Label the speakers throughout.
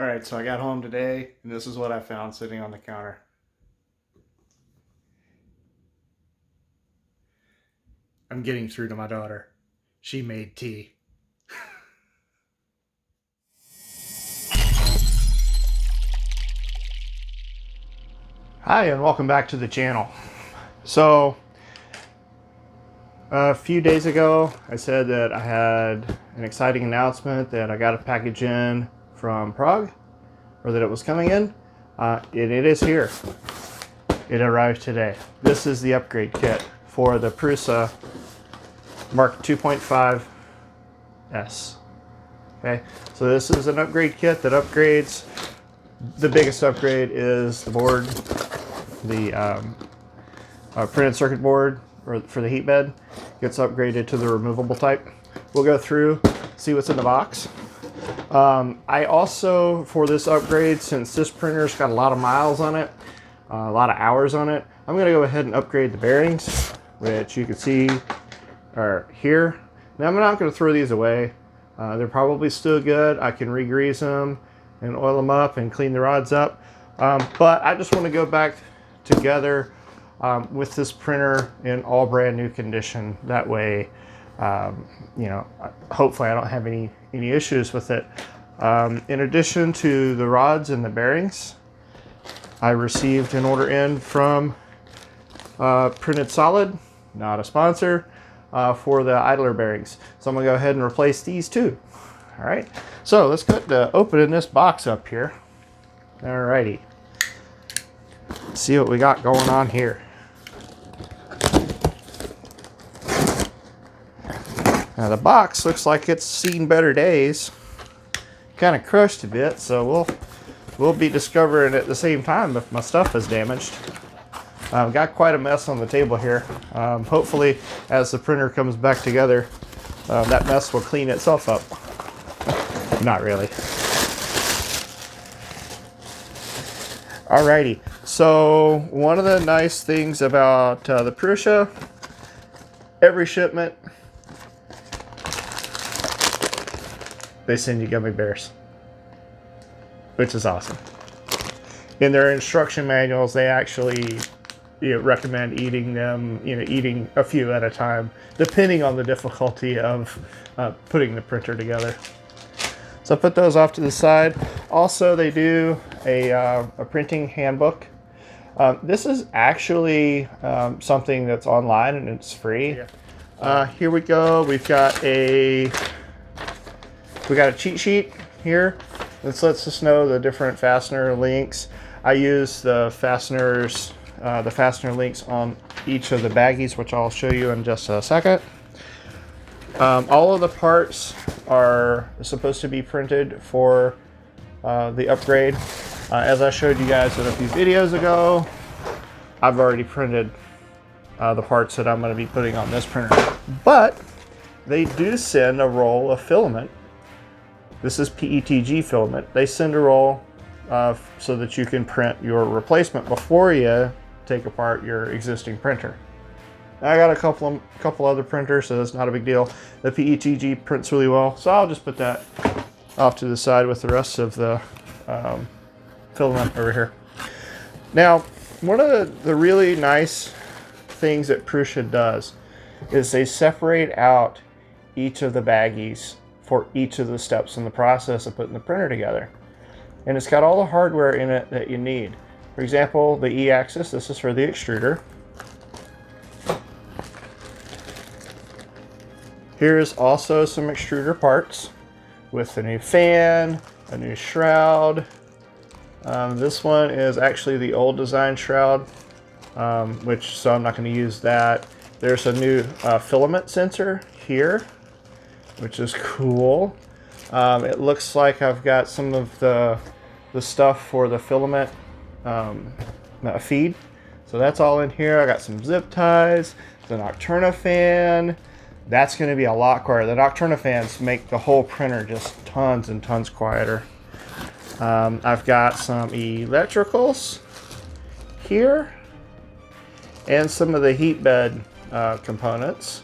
Speaker 1: All right, so I got home today and this is what I found sitting on the counter. I'm getting through to my daughter. She made tea. Hi, and welcome back to the channel. So, a few days ago, I said that I had an exciting announcement that I got a package in from Prague, or that it was coming in. It is here. It arrived today. This is the upgrade kit for the Prusa MK2.5S. Okay, so this is an upgrade kit that upgrades. The biggest upgrade is the board, the printed circuit board for the heat bed gets upgraded to the removable type. We'll go through, see what's in the box. I also, for this upgrade, since this printer's got a lot of miles on it, a lot of hours on it, I'm going to go ahead and upgrade the bearings, which you can see are here. Now I'm not going to throw these away. They're probably still good. I can re-grease them and oil them up and clean the rods up. But I just want to go back together with this printer in all brand new condition. That way, you know, hopefully I don't have any issues with it. In addition to the rods and the bearings, I received an order in from Printed Solid, not a sponsor, for the idler bearings. So I'm gonna go ahead and replace these too. All right, so let's go to opening this box up here. All righty, let's see what we got going on here. Now the box looks like it's seen better days. Kind of crushed a bit, so we'll be discovering at the same time if my stuff is damaged. Got quite a mess on the table here. Hopefully, as the printer comes back together, that mess will clean itself up. Not really. Alrighty, so one of the nice things about the Prusa, every shipment, they send you gummy bears, which is awesome. In their instruction manuals, they actually recommend eating them, eating a few at a time, depending on the difficulty of putting the printer together. So I put those off to the side. Also, they do a printing handbook. This is actually something that's online and it's free. Here we go. We've got a cheat sheet here. This lets us know the different fastener links. I use the fastener links on each of the baggies, which I'll show you in just a second. All of the parts are supposed to be printed for the upgrade. As I showed you guys in a few videos ago, I've already printed the parts that I'm going to be putting on this printer. But they do send a roll of filament. This is PETG filament. They send a roll so that you can print your replacement before you take apart your existing printer. I got a couple other printers, so that's not a big deal. The PETG prints really well, so I'll just put that off to the side with the rest of the filament over here. Now, one of the really nice things that Prusa does is they separate out each of the baggies for each of the steps in the process of putting the printer together. And it's got all the hardware in it that you need. For example, the E-axis, this is for the extruder. Here's also some extruder parts with a new fan, a new shroud. This one is actually the old design shroud, so I'm not going to use that. There's a new filament sensor here, which is cool. It looks like I've got some of the stuff for the filament feed. So that's all in here. I got some zip ties, the Nocturna fan. That's going to be a lot quieter. The Nocturna fans make the whole printer just tons and tons quieter. I've got some electricals here and some of the heat bed components.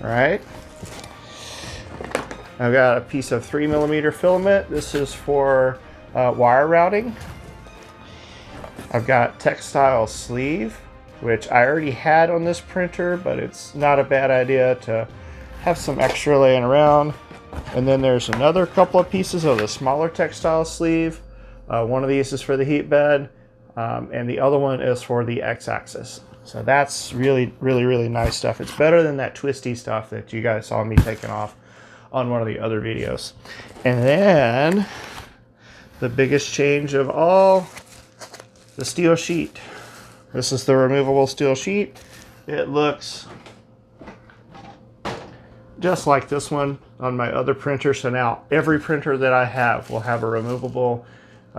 Speaker 1: All right. I've got a piece of 3mm filament. This is for wire routing. I've got textile sleeve, which I already had on this printer, but it's not a bad idea to have some extra laying around. And then there's another couple of pieces of the smaller textile sleeve. One of these is for the heat bed, and the other one is for the X-axis. So that's really nice stuff. It's better than that twisty stuff that you guys saw me taking off on one of the other videos. And then the biggest change of all, the steel sheet. This is the removable steel sheet. It looks just like this one on my other printer. So now every printer that I have will have a removable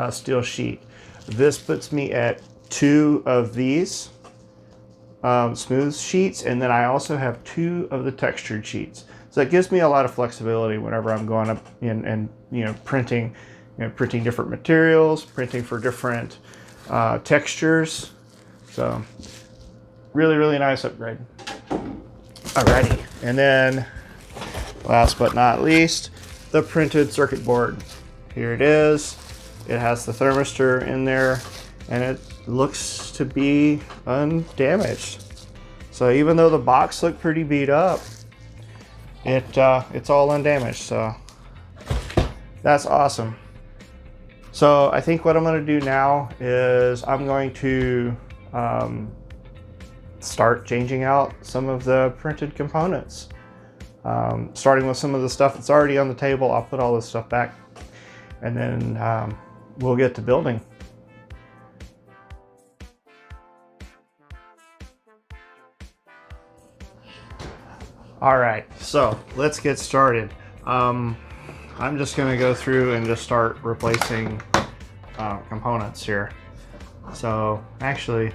Speaker 1: steel sheet. This puts me at 2 of these smooth sheets, and then I also have 2 of the textured sheets. So that gives me a lot of flexibility whenever I'm going up and printing different materials, printing for different textures. So really nice upgrade. Alrighty, and then last but not least, the printed circuit board. Here it is. It has the thermistor in there, and it looks to be undamaged. So even though the box looked pretty beat up, it's all undamaged. So that's awesome. So I think what I'm going to do now is I'm going to start changing out some of the printed components. Starting with some of the stuff that's already on the table. I'll put all this stuff back, and then we'll get to building. All right, so let's get started. I'm just going to go through and just start replacing components here. So actually,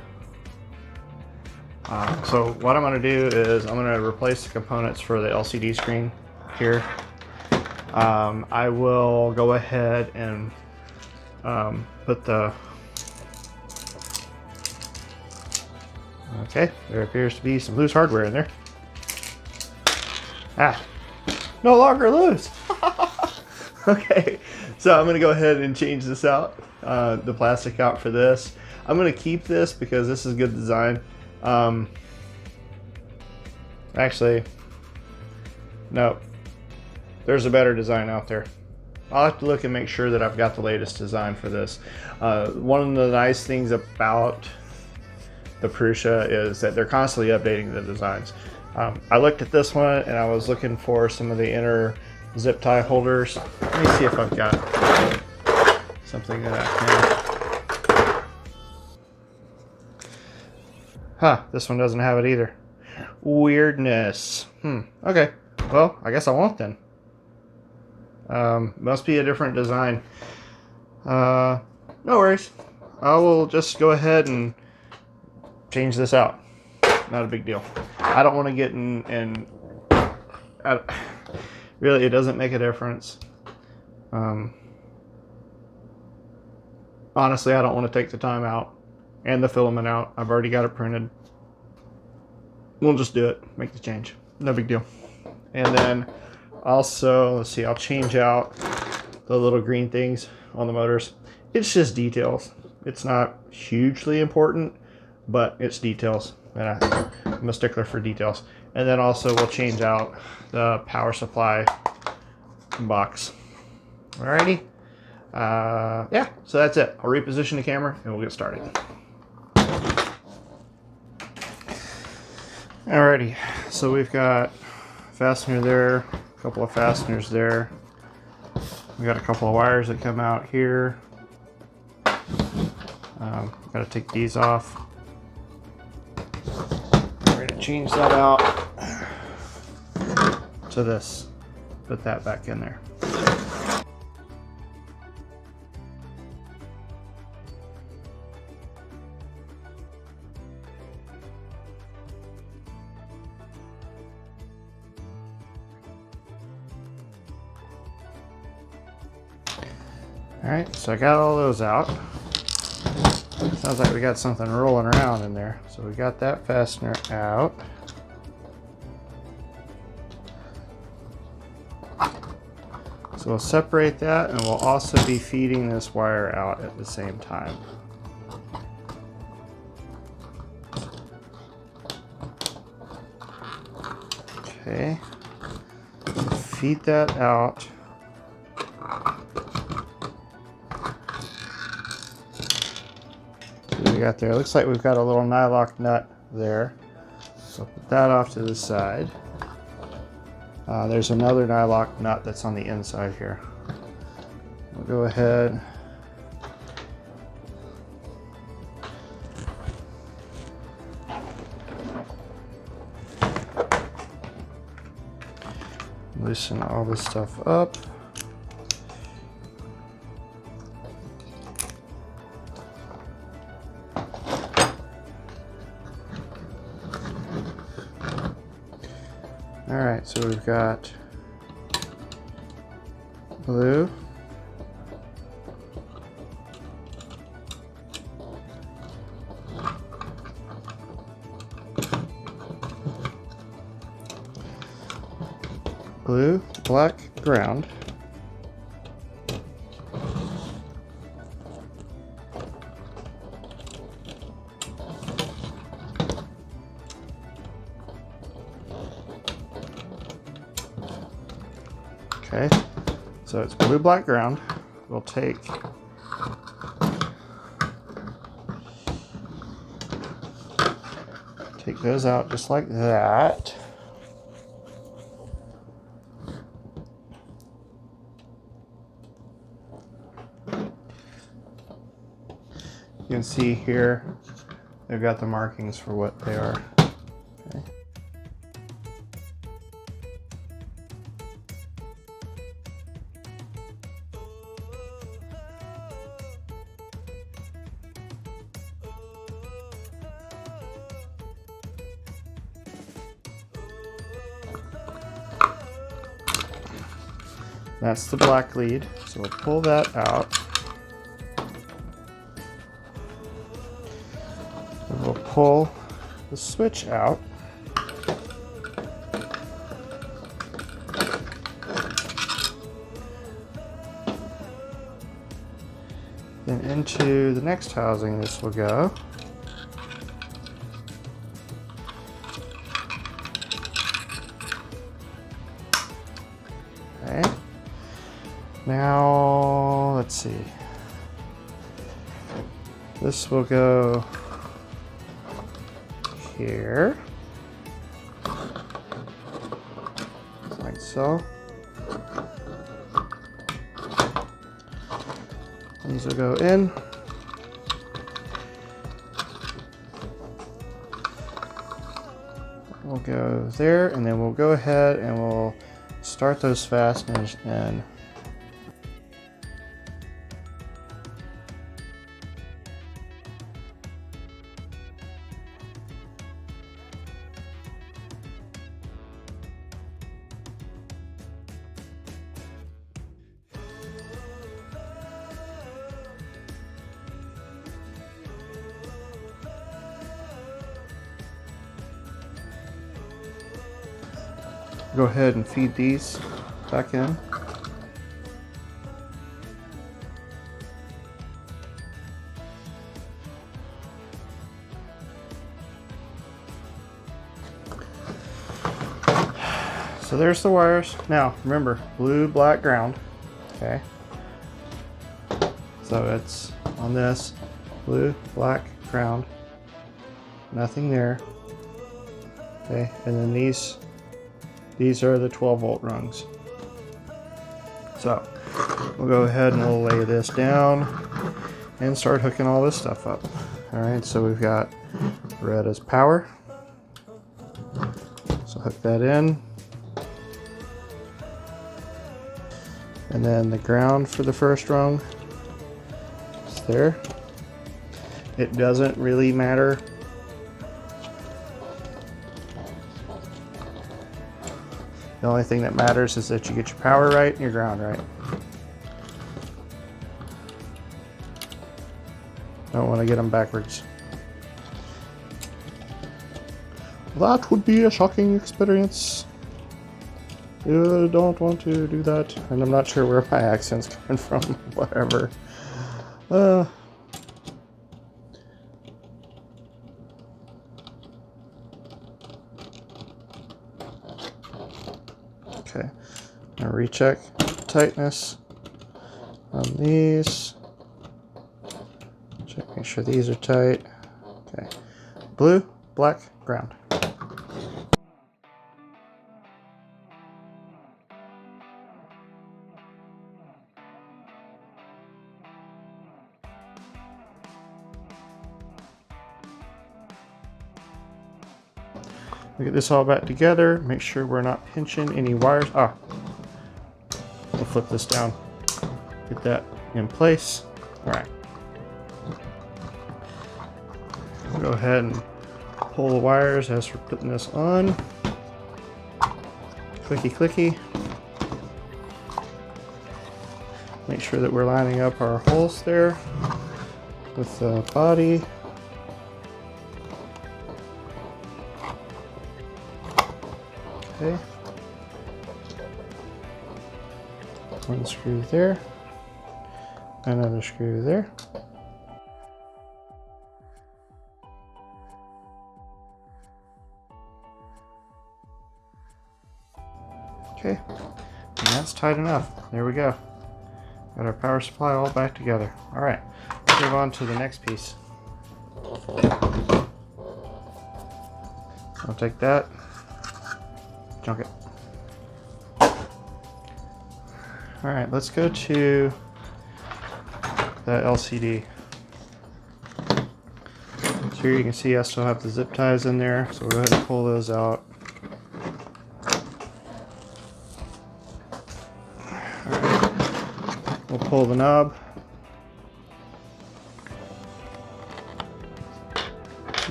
Speaker 1: so what I'm going to do is I'm going to replace the components for the LCD screen here. I will go ahead and put the... Okay, there appears to be some loose hardware in there. No longer loose. Okay, so I'm going to go ahead and change this out, the plastic out for this. I'm going to keep this because this is good design. Actually, no, there's a better design out there. I'll have to look and make sure that I've got the latest design for this. One of the nice things about the Prusa is that they're constantly updating the designs. I looked at this one and I was looking for some of the inner zip tie holders. Let me see if I've got something that I can. This one doesn't have it either. Weirdness. Okay, well, I guess I won't then. Must be a different design. No worries. I will just go ahead and change this out. Not a big deal. I don't want to get in really, it doesn't make a difference. Honestly, I don't want to take the time out and the filament out. I've already got it printed. We'll just do it. Make the change. No big deal. And then also, let's see, I'll change out the little green things on the motors. It's just details. It's not hugely important, but it's details. And I'm a stickler for details. And then also we'll change out the power supply box. Alrighty. Yeah, so that's it. I'll reposition the camera and we'll get started. Alrighty, so we've got a fastener there, a couple of fasteners there. We got a couple of wires that come out here. Got to take these off. We're going to change that out to this. Put that back in there. Alright, so I got all those out. Sounds like we got something rolling around in there. So we got that fastener out. So we'll separate that, and we'll also be feeding this wire out at the same time. Okay, feed that out. See what we got there. Looks like we've got a little nylock nut there. So put that off to the side. There's another nylock nut that's on the inside here. We'll go ahead. Loosen all this stuff up. All right, so we've got blue, blue, black ground, okay, so it's blue, black ground. We'll take those out just like that. You can see here, they've got the markings for what they are. Okay. That's the black lead, so we'll pull that out. And we'll pull the switch out. Then into the next housing this will go. Okay. Now, let's see. This will go here, like so. These will go in. We'll go there, and then we'll go ahead and we'll start those fasteners in. Go ahead and feed these back in. So there's the wires. Now remember, blue, black ground. Okay. So it's on this blue, black ground. Nothing there. Okay, and then these are the 12-volt rungs. So we'll go ahead and we'll lay this down and start hooking all this stuff up. All right, so we've got red as power. So hook that in. And then the ground for the first rung is there. It doesn't really matter. The only thing that matters is that you get your power right and your ground right. Don't want to get them backwards. That would be a shocking experience. You don't want to do that. And I'm not sure where my accent's coming from. Whatever. Okay. Now recheck tightness on these. Check, make sure these are tight. Okay. Blue, black, ground. We get this all back together. Make sure we're not pinching any wires. Ah, we'll flip this down. Get that in place. All right. We'll go ahead and pull the wires as we're putting this on. Clicky, clicky. Make sure that we're lining up our holes there with the body. Okay. One screw there. Another screw there. Okay, and that's tight enough. There we go. Got our power supply all back together. All right, let's move on to the next piece. I'll take that, junk it. All right, let's go to the LCD. So here you can see I still have the zip ties in there, so we'll go ahead and pull those out. We'll pull the knob.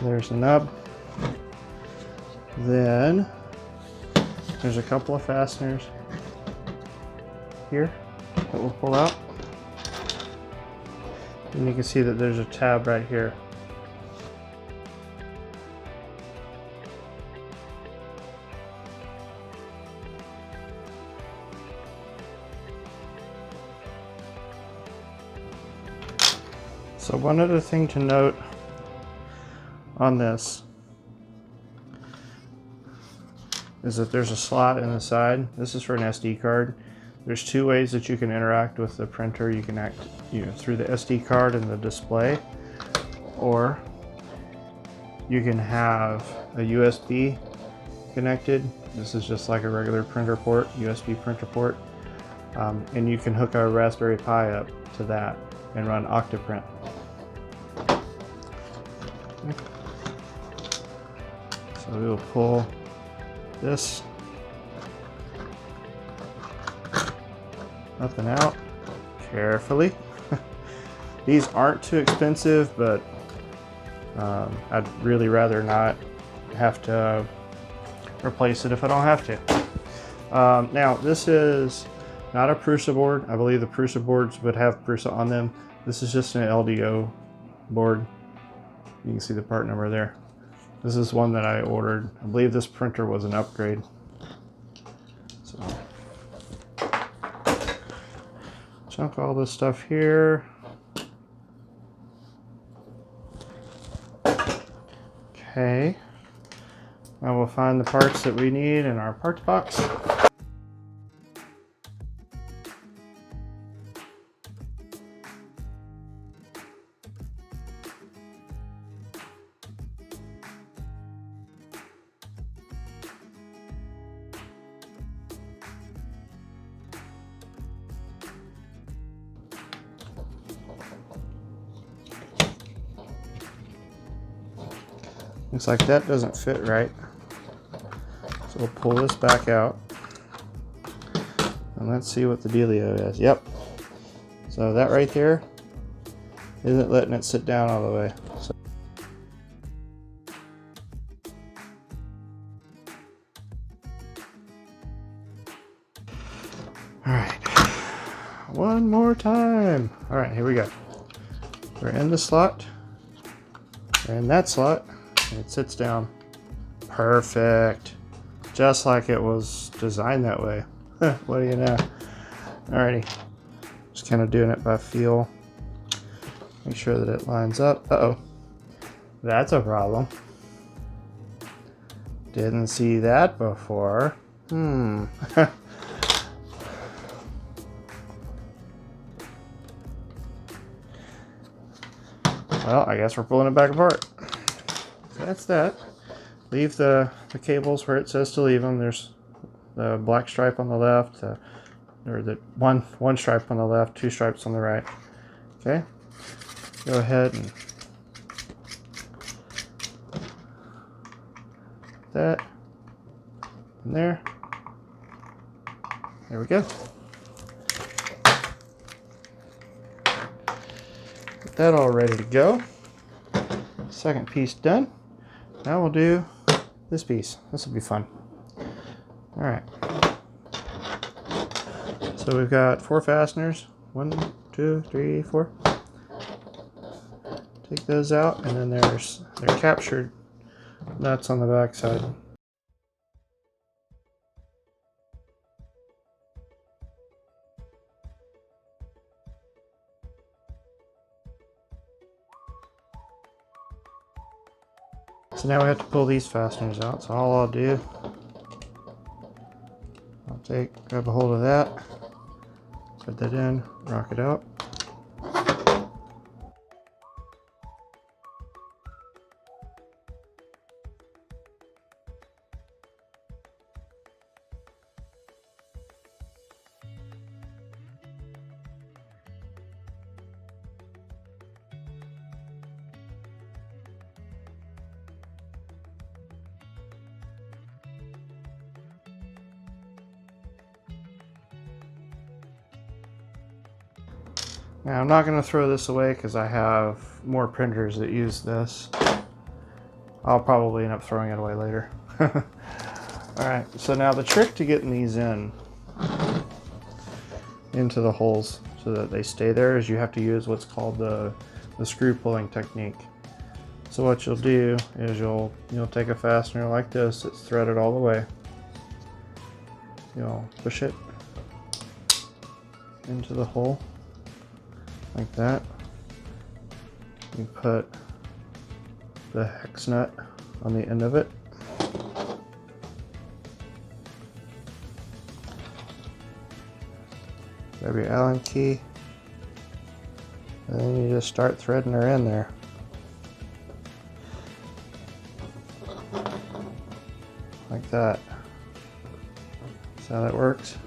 Speaker 1: There's the knob. Then there's a couple of fasteners here that we'll pull out. And you can see that there's a tab right here. So one other thing to note on this is that there's a slot in the side. This is for an SD card. There's two ways that you can interact with the printer. You can act through the SD card and the display, or you can have a USB connected. This is just like a regular printer port, USB printer port, and you can hook a Raspberry Pi up to that and run Octoprint. So we will pull this up and out carefully. These aren't too expensive, but I'd really rather not have to replace it if I don't have to. Now this is not a Prusa board. I believe the Prusa boards would have Prusa on them. This is just an LDO board. You can see the part number there. This is one that I ordered. I believe this printer was an upgrade. So, chunk all this stuff here. Okay. Now we'll find the parts that we need in our parts box. Looks like that doesn't fit right. So we'll pull this back out. And let's see what the dealio is. Yep. So that right there isn't letting it sit down all the way. So alright. One more time. Alright, here we go. We're in the slot. We're in that slot. And it sits down. Perfect. just like it was designed that way. What do you know? Alrighty, just kind of doing it by feel. Make sure that it lines up. Uh-oh, that's a problem. Didn't see that before. Well, I guess we're pulling it back apart. So that's that. Leave the cables where it says to leave them. There's the black stripe on the left, or the one stripe on the left, 2 stripes on the right. Okay, go ahead and that in there. There we go. Get that all ready to go. Second piece done. Now we'll do this piece. This will be fun. All right. So we've got 4 fasteners. 1, 2, 3, 4. Take those out, and then there's their captured nuts on the back side. So now we have to pull these fasteners out. So all I'll do, I'll grab a hold of that, put that in, rock it out. Now I'm not going to throw this away because I have more printers that use this. I'll probably end up throwing it away later. Alright, so now the trick to getting these into the holes so that they stay there is you have to use what's called the screw pulling technique. So what you'll do is you'll take a fastener like this that's threaded all the way. You'll push it into the hole like that. You put the hex nut on the end of it. Grab your Allen key, and then you just start threading her in there. Like that. That's how that works.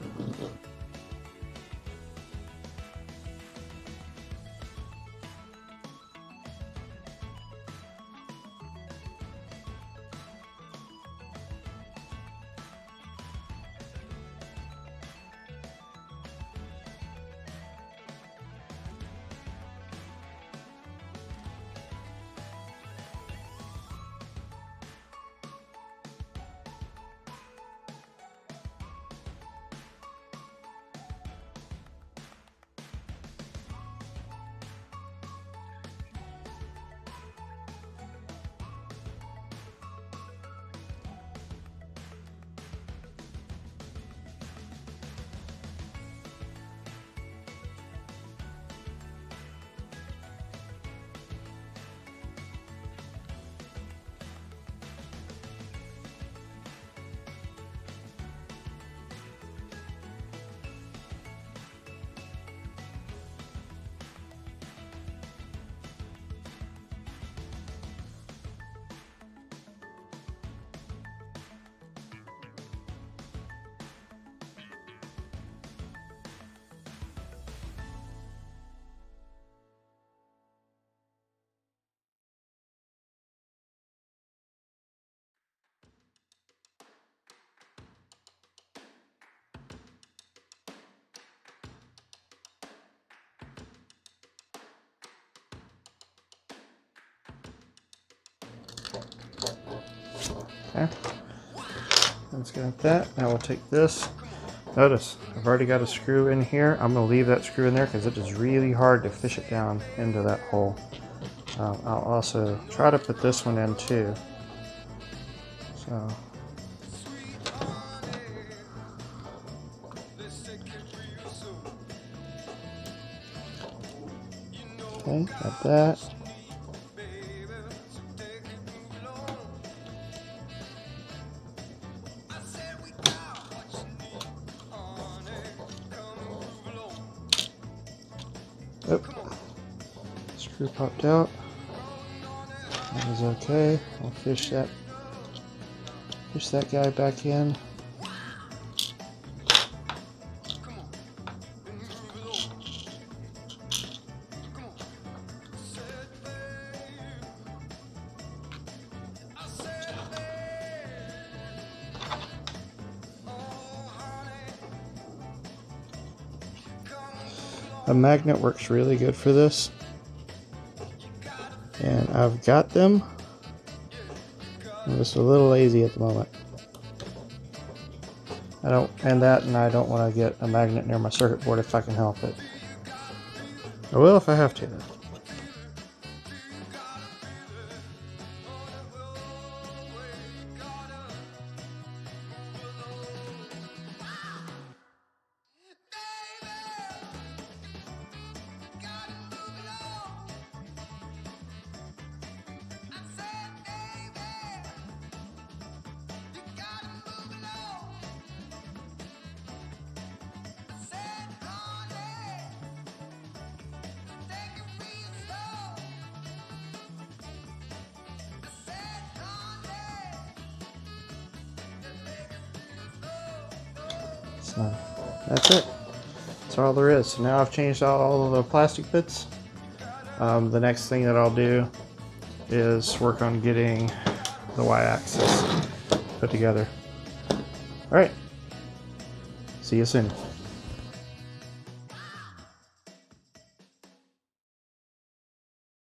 Speaker 1: Okay, let's get that. Now we'll take this. Notice, I've already got a screw in here. I'm going to leave that screw in there because it is really hard to fish it down into that hole. I'll also try to put this one in too. So, Okay, got that. Oh, screw popped out. That is okay. I'll fish that guy back in. A magnet works really good for this, and I've got them. I'm just a little lazy at the moment. I don't want to get a magnet near my circuit board if I can help it. I will if I have to, though. So that's it. That's all there is. So now I've changed out all of the plastic bits. The next thing that I'll do is work on getting the Y-axis put together. All right. See you soon.